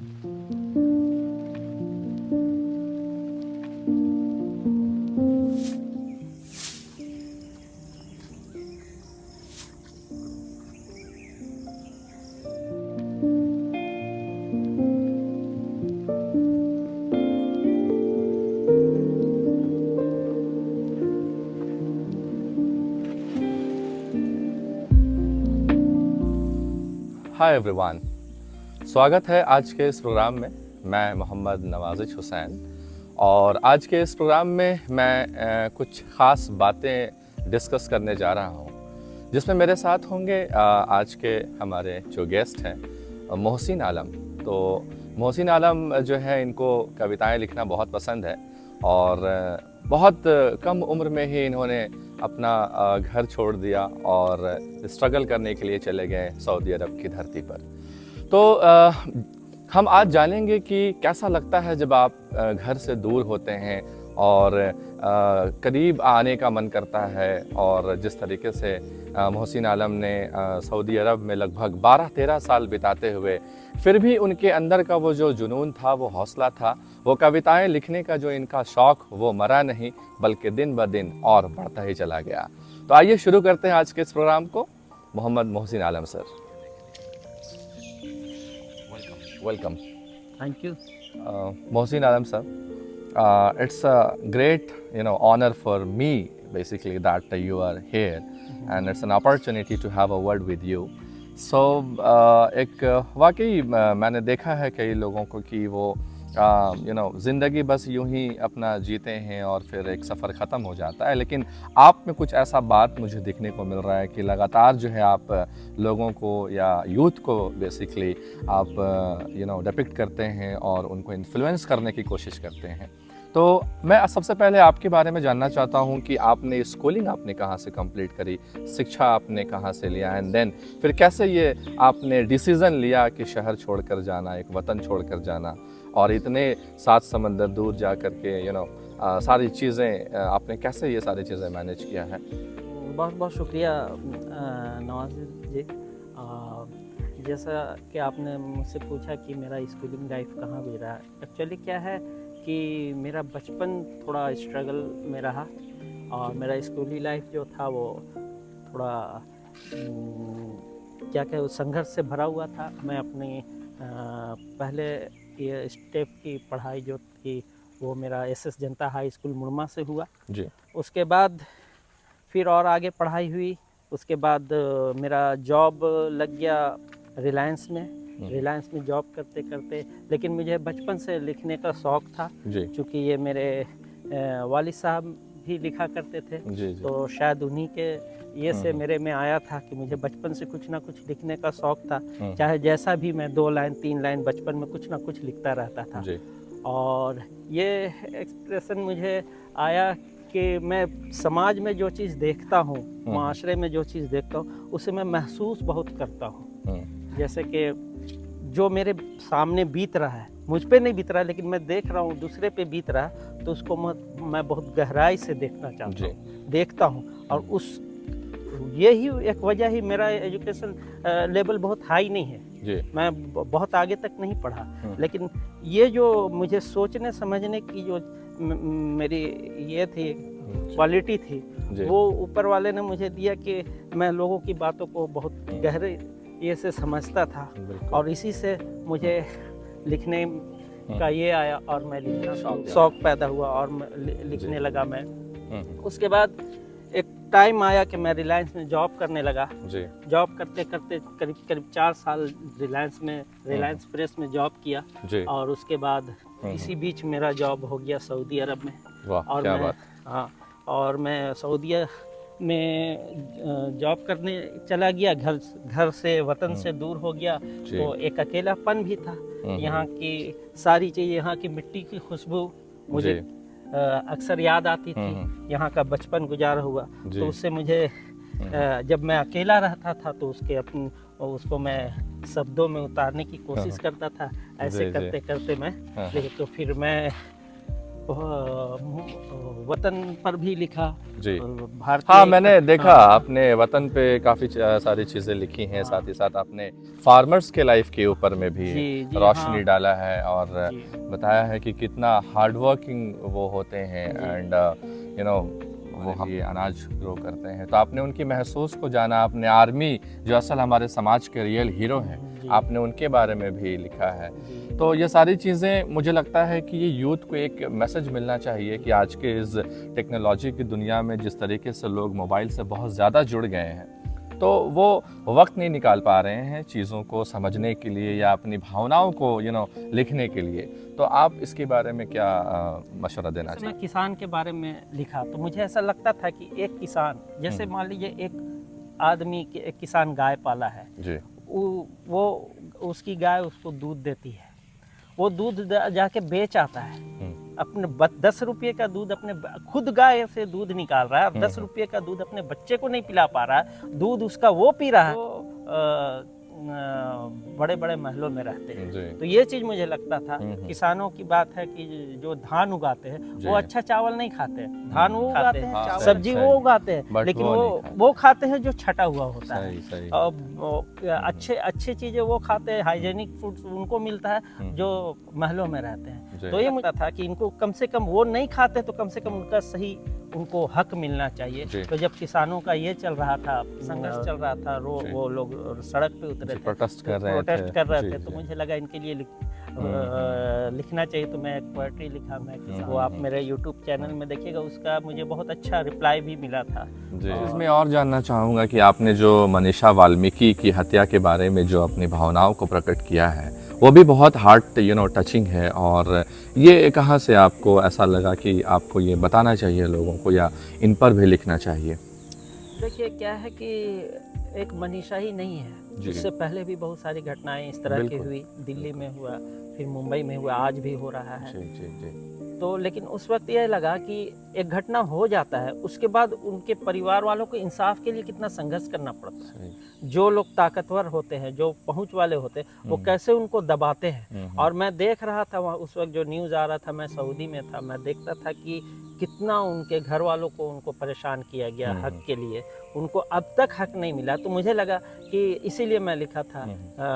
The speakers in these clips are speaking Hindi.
हाय एवरीवन, स्वागत है आज के इस प्रोग्राम में। मैं मोहम्मद नवाज़िश हुसैन और आज के इस प्रोग्राम में मैं कुछ ख़ास बातें डिस्कस करने जा रहा हूँ, जिसमें मेरे साथ होंगे आज के हमारे जो गेस्ट हैं मोहसिन आलम। तो मोहसिन आलम जो है, इनको कविताएं लिखना बहुत पसंद है और बहुत कम उम्र में ही इन्होंने अपना घर छोड़ दिया और स्ट्रगल करने के लिए चले गए सऊदी अरब की धरती पर। तो हम आज जानेंगे कि कैसा लगता है जब आप घर से दूर होते हैं और करीब आने का मन करता है। और जिस तरीके से मोहसिन आलम ने सऊदी अरब में लगभग 12-13 साल बिताते हुए फिर भी उनके अंदर का वो जो जुनून था, वो हौसला था, वो कविताएं लिखने का जो इनका शौक़, वो मरा नहीं बल्कि दिन ब दिन और बढ़ता ही चला गया। तो आइए शुरू करते हैं आज के इस प्रोग्राम को। Mohammad Mohsin Alam sir, welcome. Thank you. Mohsin Alam sir, it's a great honor for me basically that you are here, and it's an opportunity to have a word with you. So एक वाकई मैंने देखा है कई लोगों को कि वो ज़िंदगी बस यूं ही अपना जीते हैं और फिर एक सफ़र ख़त्म हो जाता है, लेकिन आप में कुछ ऐसा बात मुझे देखने को मिल रहा है कि लगातार जो है आप लोगों को या यूथ को बेसिकली आप डिपिक्ट करते हैं और उनको इन्फ्लुएंस करने की कोशिश करते हैं। तो मैं सबसे पहले आपके बारे में जानना चाहता हूं कि आपने स्कूलिंग आपने कहाँ से कंप्लीट करी, शिक्षा आपने कहाँ से लिया, एंड देन फिर कैसे ये आपने डिसीज़न लिया कि शहर छोड़कर जाना, एक वतन छोड़कर जाना और इतने 7 समंदर दूर जा कर के सारी चीज़ें आपने कैसे ये सारी चीज़ें मैनेज किया है? बहुत बहुत शुक्रिया नवाज़िश जी। जैसा कि आपने मुझसे पूछा कि मेरा स्कूलिंग लाइफ कहाँ गुजरा, एक्चुअली क्या है कि मेरा बचपन थोड़ा स्ट्रगल में रहा और मेरा स्कूली लाइफ जो था वो थोड़ा क्या कहें संघर्ष से भरा हुआ था। मैं अपनी पहले ये स्टेप की पढ़ाई जो थी वो मेरा एसएस जनता हाई स्कूल मुड़मा से हुआ जी। उसके बाद फिर और आगे पढ़ाई हुई। उसके बाद मेरा जॉब लग गया रिलायंस में जॉब करते करते, लेकिन मुझे बचपन से लिखने का शौक़ था क्योंकि ये मेरे वालिद साहब भी लिखा करते थे। जी। तो शायद उन्हीं के ये से मेरे में आया था कि मुझे बचपन से कुछ ना कुछ लिखने का शौक़ था, चाहे जैसा भी मैं 2 लाइन 3 लाइन बचपन में कुछ ना कुछ लिखता रहता था। और ये एक्सप्रेशन मुझे आया कि मैं समाज में जो चीज़ देखता हूँ, माशरे में जो चीज़ देखता हूँ, उसे मैं महसूस बहुत करता हूँ। जैसे कि जो मेरे सामने बीत रहा है, मुझ पे नहीं बीत रहा है लेकिन मैं देख रहा हूँ दूसरे पे बीत रहा है, तो उसको मैं बहुत गहराई से देखना चाहता हूँ, देखता हूँ। और यही एक वजह ही मेरा एजुकेशन लेवल बहुत हाई नहीं है, मैं बहुत आगे तक नहीं पढ़ा, लेकिन ये जो मुझे सोचने समझने की जो मेरी ये थी क्वालिटी थी, वो ऊपर वाले ने मुझे दिया कि मैं लोगों की बातों को बहुत गहरे ये से समझता था और इसी से मुझे लिखने का ये आया और मैं लिखना शौक़ पैदा हुआ और लिखने लगा मैं। उसके बाद एक टाइम आया कि मैं रिलायंस में जॉब करने लगा। जॉब करते करते करीब 4 साल रिलायंस प्रेस में जॉब किया और उसके बाद इसी बीच मेरा जॉब हो गया सऊदी अरब में। और मैं सऊदी में जॉब करने चला गया, घर से वतन से दूर हो गया, तो एक अकेलापन भी था। यहाँ की सारी चीज़, यहाँ की मिट्टी की खुशबू मुझे अक्सर याद आती थी, यहाँ का बचपन गुजारा हुआ, तो उससे मुझे जब मैं अकेला रहता था तो उसको मैं शब्दों में उतारने की कोशिश करता था। ऐसे करते करते मैं तो फिर मैं वतन पर भी लिखा। जी। भारतीय हाँ, मैंने देखा हाँ, आपने वतन पे काफ़ी सारी चीज़ें लिखी हैं, साथ ही साथ आपने फार्मर्स के लाइफ के ऊपर में भी जी जी रोशनी हाँ डाला है और जी बताया है कि कितना हार्ड वर्किंग वो होते हैं जी एंड यू नो वो हम ये अनाज ग्रो करते हैं। तो आपने उनकी महसूस को जाना, आपने आर्मी जो असल हमारे समाज के रियल हीरो हैं, जी आपने उनके बारे में भी लिखा है। जी तो ये सारी चीज़ें मुझे लगता है कि ये यूथ को एक मैसेज मिलना चाहिए कि आज के इस टेक्नोलॉजी की दुनिया में जिस तरीके से लोग मोबाइल से बहुत ज़्यादा जुड़ गए हैं, तो वो वक्त नहीं निकाल पा रहे हैं चीज़ों को समझने के लिए या अपनी भावनाओं को लिखने के लिए। तो आप इसके बारे में क्या मशवरा देना मैं चाहिए? किसान के बारे में लिखा तो मुझे ऐसा लगता था कि एक किसान, जैसे मान लीजिए एक आदमी एक किसान गाय पाला है, जी। वो उसकी गाय उसको दूध देती है, वो दूध जाके बेच आता है, अपने 10 रुपये का दूध अपने खुद गाय से दूध निकाल रहा है और 10 रुपये का दूध अपने बच्चे को नहीं पिला पा रहा है, दूध उसका वो पी रहा है, तो बड़े बड़े महलों में रहते हैं। जी। तो ये चीज़ मुझे लगता था। किसानों की बात है कि जो धान उगाते हैं वो अच्छा चावल नहीं खाते, धान वो उगाते हैं, हाँ, सब्जी वो उगाते हैं, बट लेकिन वो नहीं खाते। वो खाते हैं जो छटा हुआ होता है। सही सही। अच्छे अच्छे चीज़ें वो खाते हैं, हाइजेनिक फूड उनको मिलता है जो महलों में रहते हैं। जी। तो ये लगता था कि इनको कम से कम, वो नहीं खाते तो कम से कम उनका सही उनको हक मिलना चाहिए। जी। तो जब किसानों का ये चल रहा था, संघर्ष चल रहा था, जी। वो लोग सड़क पे उतरे थे, प्रोटेस्ट कर रहे थे। प्रोटेस्ट कर रहे जी, थे, तो जी। मुझे लगा इनके लिए लिखना चाहिए। तो मैं एक पोएट्री लिखा, मैं किसान। वो आप मेरे यूट्यूब चैनल में देखिएगा, उसका मुझे बहुत अच्छा रिप्लाई भी मिला था। जी। मैं और जानना चाहूँगा कि आपने जो मनीषा वाल्मीकि की हत्या के बारे में जो अपनी भावनाओं को प्रकट किया है, वो भी बहुत हार्ट टचिंग है, और ये कहाँ से आपको ऐसा लगा कि आपको ये बताना चाहिए लोगों को या इन पर भी लिखना चाहिए? देखिए क्या है कि एक मनीषा ही नहीं है, जी। इससे पहले भी बहुत सारी घटनाएं इस तरह की बिल्कुल, हुई, दिल्ली में हुआ, फिर मुंबई में हुआ, आज भी हो रहा है। जी जी जी। तो लेकिन उस वक्त यह लगा कि एक घटना हो जाता है, उसके बाद उनके परिवार वालों को इंसाफ के लिए कितना संघर्ष करना पड़ता है। सही। जो लोग ताकतवर होते हैं, जो पहुंच वाले होते हैं, वो कैसे उनको दबाते हैं। और मैं देख रहा था वहाँ, उस वक्त जो न्यूज़ आ रहा था, मैं सऊदी में था, मैं देखता था कि कितना उनके घर वालों को उनको परेशान किया गया हक के लिए, उनको अब तक हक नहीं मिला। तो मुझे लगा कि इसीलिए मैं लिखा था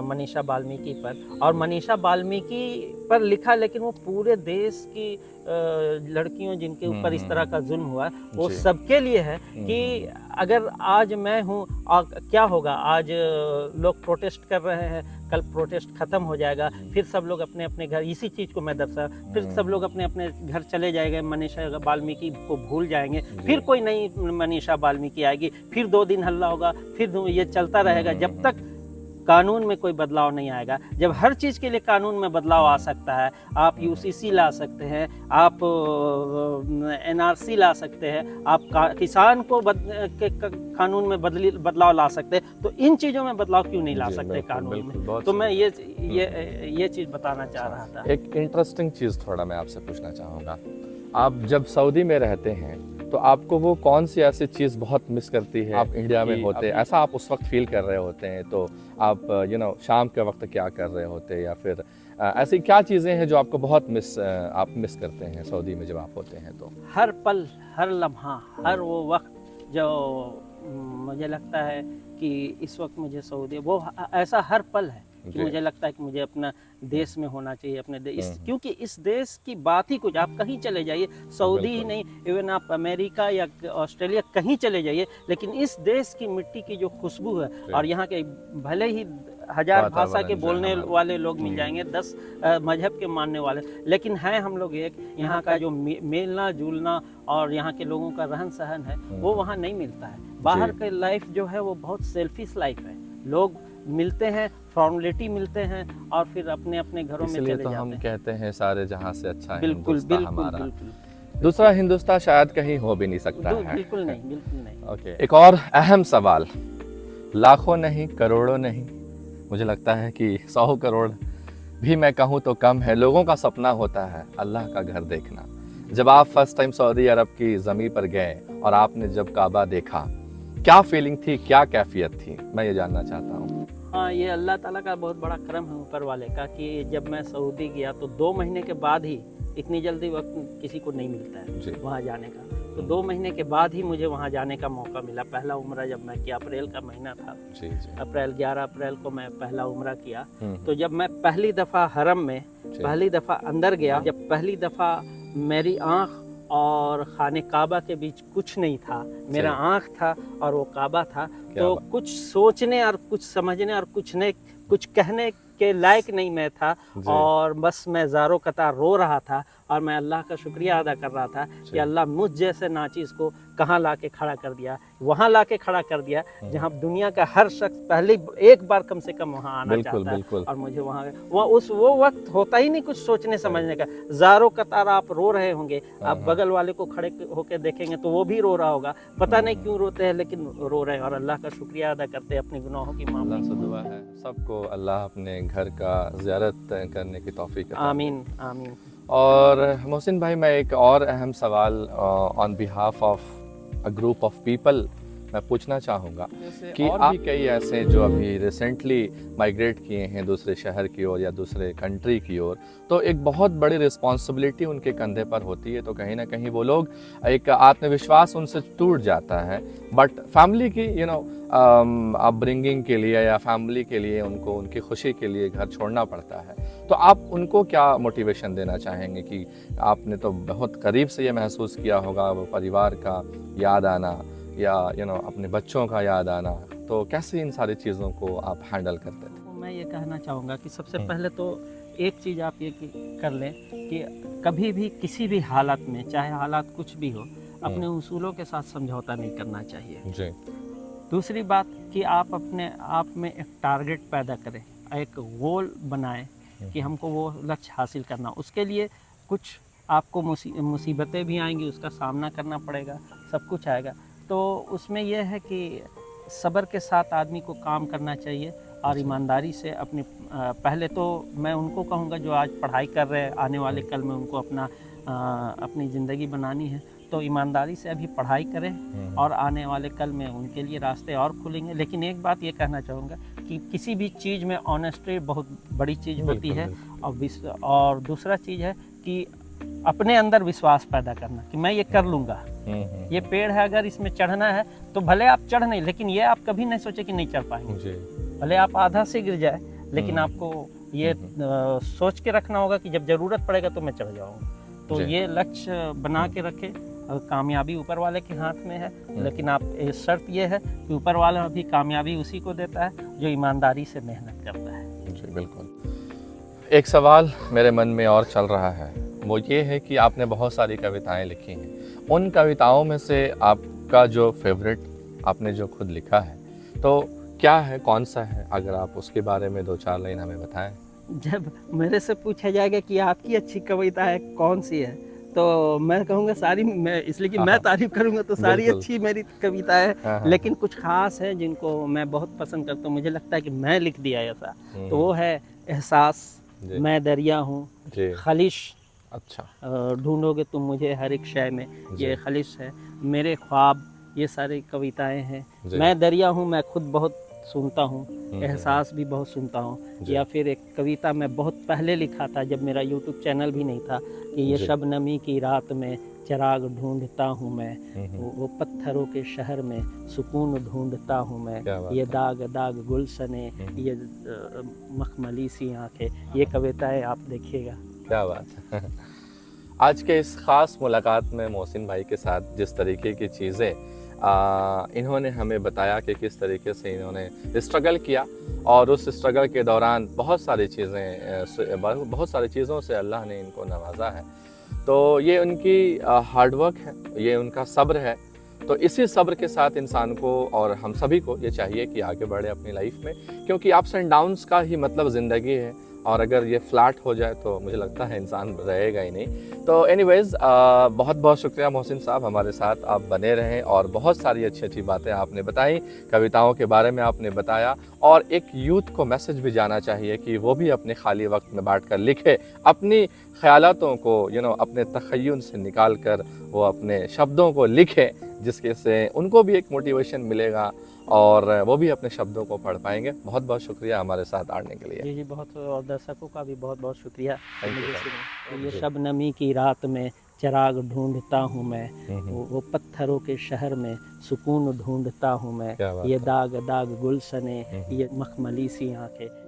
मनीषा वाल्मीकि पर। और मनीषा वाल्मीकि पर लिखा, लेकिन वो पूरे देश की लड़कियों जिनके ऊपर इस तरह का जुल्म हुआ, वो सबके लिए है कि अगर आज मैं हूँ, क्या होगा, आज लोग प्रोटेस्ट कर रहे हैं, कल प्रोटेस्ट खत्म हो जाएगा, फिर सब लोग अपने अपने घर, इसी चीज़ को मैं दर्शा, फिर सब लोग अपने अपने घर चले जाएंगे, मनीषा वाल्मीकि को भूल जाएंगे, फिर कोई नई मनीषा वाल्मीकि आएगी, फिर 2 दिन हल्ला होगा, फिर ये चलता रहेगा जब तक कानून में कोई बदलाव नहीं आएगा। जब हर चीज़ के लिए कानून में बदलाव आ सकता है, आप यूसीसी ला सकते हैं, आप एनआरसी ला सकते हैं, आप किसान को कानून में बदलाव ला सकते हैं, तो इन चीज़ों में बदलाव क्यों नहीं ला सकते कानून में? तो मैं ये चीज़ बताना चाह रहा था। एक इंटरेस्टिंग चीज़ थोड़ा मैं आपसे पूछना चाहूँगा, आप जब सऊदी में रहते हैं तो आपको वो कौन सी ऐसी चीज़ बहुत मिस करती है? आप इंडिया में होते, ऐसा आप उस वक्त फील कर रहे होते हैं, तो आप शाम के वक्त क्या कर रहे होते हैं, या फिर ऐसी क्या चीज़ें हैं जो आपको बहुत आप मिस करते हैं सऊदी में जब आप होते हैं? तो हर पल, हर लम्हा, हर वो वक्त जो मुझे लगता है कि इस वक्त मुझे सऊदी, वो ऐसा हर पल है कि मुझे लगता है कि मुझे अपना देश में होना चाहिए, अपने देश, क्योंकि इस देश की बात ही कुछ, आप कहीं चले जाइए, सऊदी ही नहीं, इवन आप अमेरिका या ऑस्ट्रेलिया कहीं चले जाइए, लेकिन इस देश की मिट्टी की जो खुशबू है, और यहाँ के भले ही 1000 भाषा के बोलने वाले लोग मिल जाएंगे, 10 मजहब के मानने वाले, लेकिन हैं हम लोग एक, यहाँ का जो मेलना जुलना और यहाँ के लोगों का रहन सहन है, वो वहाँ नहीं मिलता है। बाहर का लाइफ जो है वो बहुत सेल्फिश लाइफ है, लोग मिलते हैं, फॉर्मेलिटी मिलते हैं, और फिर अपने अपने घरों में चले जाते हैं। तो हम कहते हैं सारे जहाँ से अच्छा है बिल्कुल हिंदुस्तान बिल्कुल हमारा। बिल्कुल दूसरा हिंदुस्तान शायद कहीं हो भी नहीं सकता है। बिल्कुल नहीं, बिल्कुल नहीं। ओके, एक और अहम सवाल, लाखों नहीं, करोड़ों नहीं, मुझे लगता है कि 100 करोड़ भी मैं कहूँ तो कम है, लोगों का सपना होता है अल्लाह का घर देखना। जब आप फर्स्ट टाइम सऊदी अरब की ज़मीन पर गए और आपने जब काबा देखा, क्या फीलिंग थी, क्या कैफियत थी, मैं ये जानना चाहता हूँ। हाँ, ये अल्लाह ताला का बहुत बड़ा करम है ऊपर वाले का कि जब मैं सऊदी गया तो 2 महीने के बाद ही इतनी जल्दी वक्त किसी को नहीं मिलता जी। है वहाँ जाने का। तो 2 महीने के बाद ही मुझे वहाँ जाने का मौका मिला। पहला उम्रा जब मैं किया, अप्रैल का महीना था, जी जी। 11 अप्रैल को मैं पहला उम्रा किया। हम्म, तो जब मैं पहली दफ़ा हरम में जी। पहली दफ़ा अंदर गया, जब पहली दफ़ा मेरी आँख और खाने काबा के बीच कुछ नहीं था, मेरा जी। आँख था और वो काबा था, क्या तो बात। कुछ सोचने और कुछ समझने और कुछ कहने के लायक नहीं मैं था। जी। और बस मैं ज़ारो कतार रो रहा था और मैं अल्लाह का शुक्रिया अदा कर रहा था कि जी। अल्लाह मुझ जैसे नाचीज़ को कहाँ ला के खड़ा कर दिया, वहाँ ला के खड़ा कर दिया जहाँ दुनिया का हर शख्स पहले एक बार कम से कम वहाँ आना बिल्कुल चाहता है। बिल्कुल। और मुझे वहाँ वो वक्त होता ही नहीं कुछ सोचने समझने का। ज़ारो कतार आप रो रहे होंगे, आप बगल वाले को खड़े होकर देखेंगे तो वो भी रो रहा होगा, पता नहीं क्यों रोते हैं लेकिन रो रहे हैं और अल्लाह का शुक्रिया अदा करते हैं, अपने गुनाहों की अल्लाह माफ़ी। से दुआ है सबको अल्लाह अपने घर का ज़ियारत करने की तौफीक अता आमीन आमीन। और मोहसिन भाई, मैं एक और अहम सवाल on behalf of a group of people मैं पूछना चाहूँगा कि और भी कई ऐसे जो अभी रिसेंटली माइग्रेट किए हैं दूसरे शहर की ओर या दूसरे कंट्री की ओर, तो एक बहुत बड़ी रिस्पॉन्सिबिलिटी उनके कंधे पर होती है। तो कहीं ना कहीं वो लोग, एक आत्मविश्वास उनसे टूट जाता है, बट फैमिली की अपब्रिंगिंग के लिए या फैमिली के लिए उनको उनकी खुशी के लिए घर छोड़ना पड़ता है। तो आप उनको क्या मोटिवेशन देना चाहेंगे कि आपने तो बहुत करीब से ये महसूस किया होगा, वो परिवार का याद आना या अपने बच्चों का याद आना, तो कैसे इन सारी चीज़ों को आप हैंडल करते थे? तो मैं ये कहना चाहूँगा कि सबसे पहले तो एक चीज़ आप ये कर लें कि कभी भी किसी भी हालत में, चाहे हालात कुछ भी हो, अपने उसूलों के साथ समझौता नहीं करना चाहिए। जी। दूसरी बात कि आप अपने आप में एक टारगेट पैदा करें, एक गोल बनाएं कि हमको वो लक्ष्य हासिल करना। उसके लिए कुछ आपको मुसीबतें भी आएंगी, उसका सामना करना पड़ेगा, सब कुछ आएगा। तो उसमें यह है कि सब्र के साथ आदमी को काम करना चाहिए और ईमानदारी से अपने पहले तो मैं उनको कहूँगा जो आज पढ़ाई कर रहे हैं, आने वाले कल में उनको अपनी ज़िंदगी बनानी है, तो ईमानदारी से अभी पढ़ाई करें और आने वाले कल में उनके लिए रास्ते और खुलेंगे। लेकिन एक बात ये कहना चाहूँगा कि किसी भी चीज़ में ऑनेस्टी बहुत बड़ी चीज़ होती है। और दूसरा चीज़ है कि अपने अंदर विश्वास पैदा करना कि मैं ये कर लूँगा। ये पेड़ है, अगर इसमें चढ़ना है तो भले आप चढ़ नहीं, लेकिन ये आप कभी नहीं सोचे कि नहीं चढ़ पाएंगे। भले आप आधा से गिर जाए, लेकिन आपको ये सोच के रखना होगा कि जब ज़रूरत पड़ेगा तो मैं चढ़ जाऊँगा। तो ये लक्ष्य बना के रखें। कामयाबी ऊपर वाले के हाथ में है, लेकिन आप शर्त ये है कि ऊपर वाला भी कामयाबी उसी को देता है जो ईमानदारी से मेहनत करता है। जी बिल्कुल। एक सवाल मेरे मन में और चल रहा है, वो ये है कि आपने बहुत सारी कविताएं लिखी हैं। उन कविताओं में से आपका जो फेवरेट आपने जो खुद लिखा है, तो क्या है, कौन सा है? अगर आप उसके बारे में 2-4 लाइन हमें बताएं। जब मेरे से पूछा जाएगा कि आपकी अच्छी कविता है कौन सी है, तो मैं कहूँगा सारी, मैं इसलिए कि मैं तारीफ करूँगा तो सारी अच्छी मेरी कविता है। लेकिन कुछ खास है जिनको मैं बहुत पसंद करता हूँ, मुझे लगता है कि मैं लिख दिया ऐसा, तो वो है एहसास, मैं दरिया हूँ, खलिश, अच्छा, ढूंढोगे तुम मुझे हर एक शय में, ये खलिश है, मेरे ख्वाब, ये सारी कविताएं हैं। मैं दरिया हूँ, मैं खुद बहुत सुनता हूँ, एहसास भी बहुत सुनता हूँ। या फिर एक कविता मैं बहुत पहले लिखा था जब मेरा यूट्यूब चैनल भी नहीं था, कि ये शबनमी की रात में चिराग ढूंढता हूँ मैं, वो पत्थरों के शहर में सुकून ढूंढता हूँ मैं, ये दाग दाग गुलशने, ये मखमली सी आंखें, ये कविताएं आप देखिएगा। क्या बात है। आज के इस ख़ास मुलाकात में मोहसिन भाई के साथ जिस तरीके की चीज़ें इन्होंने हमें बताया कि किस तरीके से इन्होंने स्ट्रगल किया, और उस स्ट्रगल के दौरान बहुत सारी चीज़ों से अल्लाह ने इनको नवाजा है। तो ये उनकी हार्डवर्क है, ये उनका सब्र है। तो इसी सब्र के साथ इंसान को और हम सभी को ये चाहिए कि आगे बढ़े अपनी लाइफ में, क्योंकि अप्स एंड डाउन्स का ही मतलब ज़िंदगी है, और अगर ये फ्लैट हो जाए तो मुझे लगता है इंसान रहेगा ही नहीं। तो एनीवेज़ बहुत बहुत शुक्रिया मोहसिन साहब, हमारे साथ आप बने रहें, और बहुत सारी अच्छी अच्छी बातें आपने बताई, कविताओं के बारे में आपने बताया, और एक यूथ को मैसेज भी जाना चाहिए कि वो भी अपने खाली वक्त में बैठकर लिखे, अपनी ख्यालातों को अपने तख़य्युल से निकाल कर वो अपने शब्दों को लिखे, जिसके से उनको भी एक मोटिवेशन मिलेगा और वो भी अपने शब्दों को पढ़ पाएंगे। बहुत बहुत शुक्रिया हमारे साथ आने के लिए। जी जी, बहुत, और दर्शकों का भी बहुत बहुत शुक्रिया। Thank you, मुझे sir. सुने। ये जी। शबनमी की रात में चिराग ढूंढता हूँ मैं, हम्म। वो पत्थरों के शहर में सुकून ढूंढता हूँ मैं। क्या बात ये है। दाग दाग गुलशने, हम्म। ये मखमली सी आंखें,